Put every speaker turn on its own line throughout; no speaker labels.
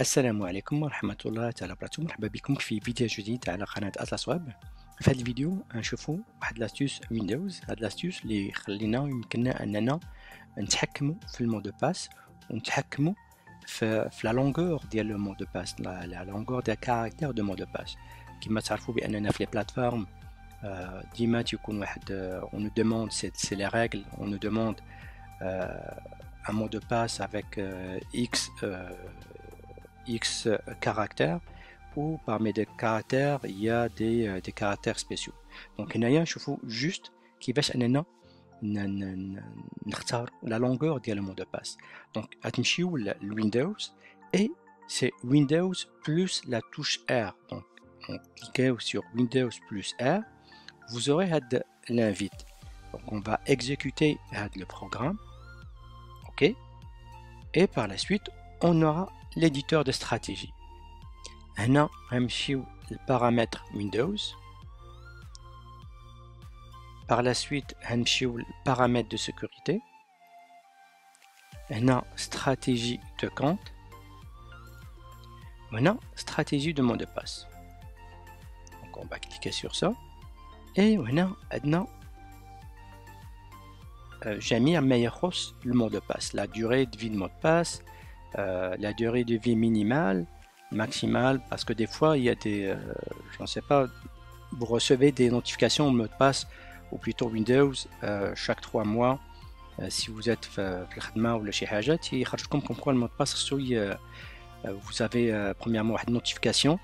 السلام عليكم ورحمة الله تعالى وبركاته. مرحبا بكم في فيديو جديد على قناة أطلس ويب. في هذا الفيديو نشوفوا واحد لاستيوس ويندوز. هاد لاستيوس اللي يخلينا يمكننا أننا نتحكموا في المود دو باس ونتحكموا في لا لونغور ديال لو مود دو باس، لا لونغور ديال كاركتير دو مود دو باس. كما تعرفوا بأننا في لي بلاتفورم ديما تيكون واحد on nous demande c'est les règles, on nous demande un mot de passe avec X caractères, ou parmi des caractères il y a des caractères spéciaux. Donc هنايا نشوفوا juste كيفاش اننا نختار la longueur ديال le mot de passe. Donc غتمشيو للويندوز et c'est Windows plus la touche R. Donc on clique sur Windows plus R, vous aurez l'invite. Donc on va exécuter le programme, ok, et par la suite on aura l'éditeur de stratégie. هنا غنمشيو للبارامتر Windows. Par la suite غنمشيو للبارامتر de sécurité. هنا stratégie de compte. هنا stratégie de mot de passe. Donc on va cliquer sur ça. Et هنا عندنا جميع ما يخص le mot de passe, la durée de vie de mot de passe, la durée de vie minimale, maximale, parce que des fois il y a des, je ne sais pas, vous recevez des notifications au mot de passe, ou plutôt Windows, chaque 3 mois, si vous êtes في الخدمة ولا شي حاجة يخرجكم comme quoi le mot de passe vous avez premièrement une notification,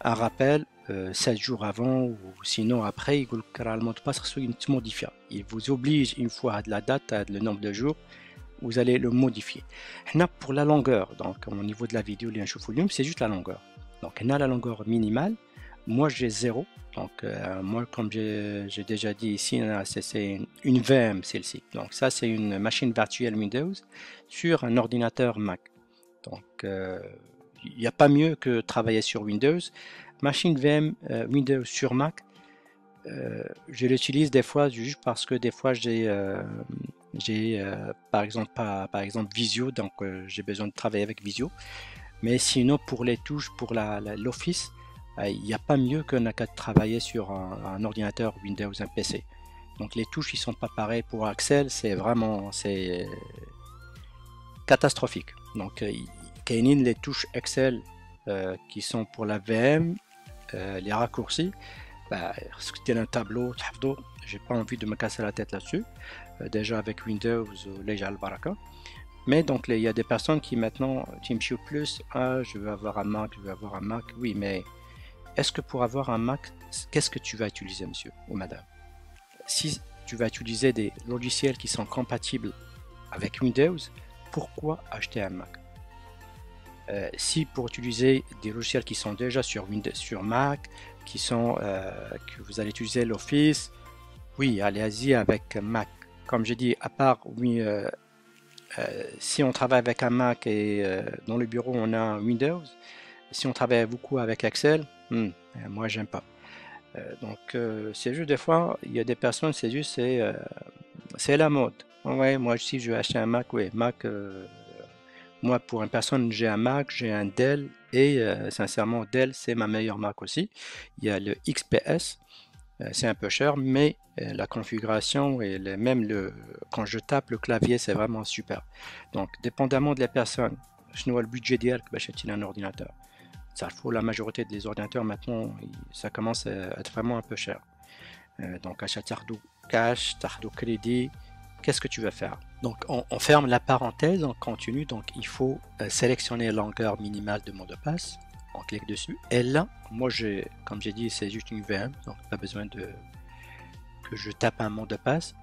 un rappel 7 jours avant, ou sinon après il vous le mot de passe modifié. Il vous oblige une fois à la date, à le nombre de jours, vous allez le modifier. Là, pour la longueur, donc au niveau de la vidéo, c'est juste la longueur. Donc là, la longueur minimale, moi j'ai 0. Donc moi, comme j'ai déjà dit ici, c'est une VM celle-ci. Donc ça, c'est une machine virtuelle Windows sur un ordinateur Mac. Donc il n'y a pas mieux que travailler sur Windows. Machine VM Windows sur Mac, je l'utilise des fois juste parce que des fois j'ai par exemple Visio, donc j'ai besoin de travailler avec Visio. Mais sinon pour les touches, pour l'Office, il n'y a pas mieux que de travailler sur un ordinateur Windows, un PC. Donc les touches ils sont pas pareils. Pour Excel c'est vraiment catastrophique. Donc les touches Excel qui sont pour la VM, les raccourcis, c'était un tableau, j'ai pas envie de me casser la tête là-dessus. Déjà avec Windows, déjà le baraka. Mais donc il y a des personnes qui maintenant Teamshoe plus, je veux avoir un Mac, oui, mais est-ce que pour avoir un Mac, qu'est-ce que tu vas utiliser, monsieur ou madame? Si tu vas utiliser des logiciels qui sont compatibles avec Windows, pourquoi acheter un Mac? Si pour utiliser des logiciels qui sont déjà sur Windows, sur Mac, qui sont que vous allez utiliser l'Office, oui, allez-y avec Mac. Comme j'ai dit, à part oui, si on travaille avec un Mac et dans le bureau on a Windows, si on travaille beaucoup avec Excel, moi j'aime pas. Donc c'est juste des fois, il y a des personnes, c'est juste c'est la mode. Ouais, moi si je veux acheter un Mac, oui, Mac. Moi, pour une personne, j'ai un Mac, j'ai un Dell, et sincèrement, Dell, c'est ma meilleure Mac aussi. Il y a le XPS, c'est un peu cher, mais la configuration et même quand je tape le clavier, c'est vraiment super. Donc, dépendamment de la personne, je n'ai pas le budget d'hier que j'achète un ordinateur. Ça faut la majorité des ordinateurs maintenant, ça commence à être vraiment un peu cher. Donc, achat tardo cash, tardo crédit. Qu'est-ce que tu vas faire? Donc on ferme la parenthèse, on continue. Donc il faut sélectionner la longueur minimale de mot de passe, on clique dessus, et là moi comme j'ai dit c'est juste une VM, donc pas besoin que je tape un mot de passe.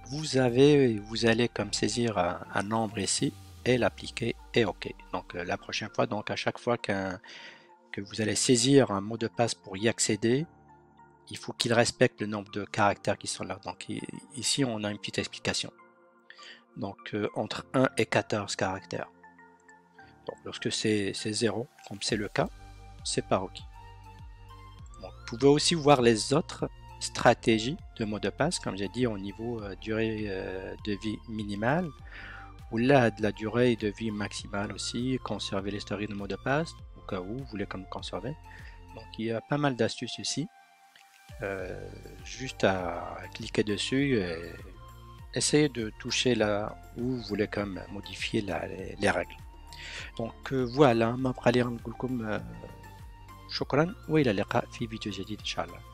Vous allez comme saisir un nombre ici et l'appliquer, et ok. Donc la prochaine fois, donc à chaque fois que vous allez saisir un mot de passe pour y accéder, il faut qu'il respecte le nombre de caractères qui sont là. Donc ici on a une petite explication. Donc entre 1 et 14 caractères. Donc lorsque c'est 0, comme c'est le cas, c'est pas OK. Donc, vous pouvez aussi voir les autres stratégies de mot de passe, comme j'ai dit, au niveau durée de vie minimale, ou là de la durée de vie maximale aussi, conserver l'historique de mot de passe au cas où vous voulez comme conserver. Donc il y a pas mal d'astuces ici. Juste à cliquer dessus et essayer de toucher là où vous voulez comme modifier les règles. Donc voilà ما بقى لي غنقول لكم شكرا والى اللقاء في فيديو جديد ان شاء الله.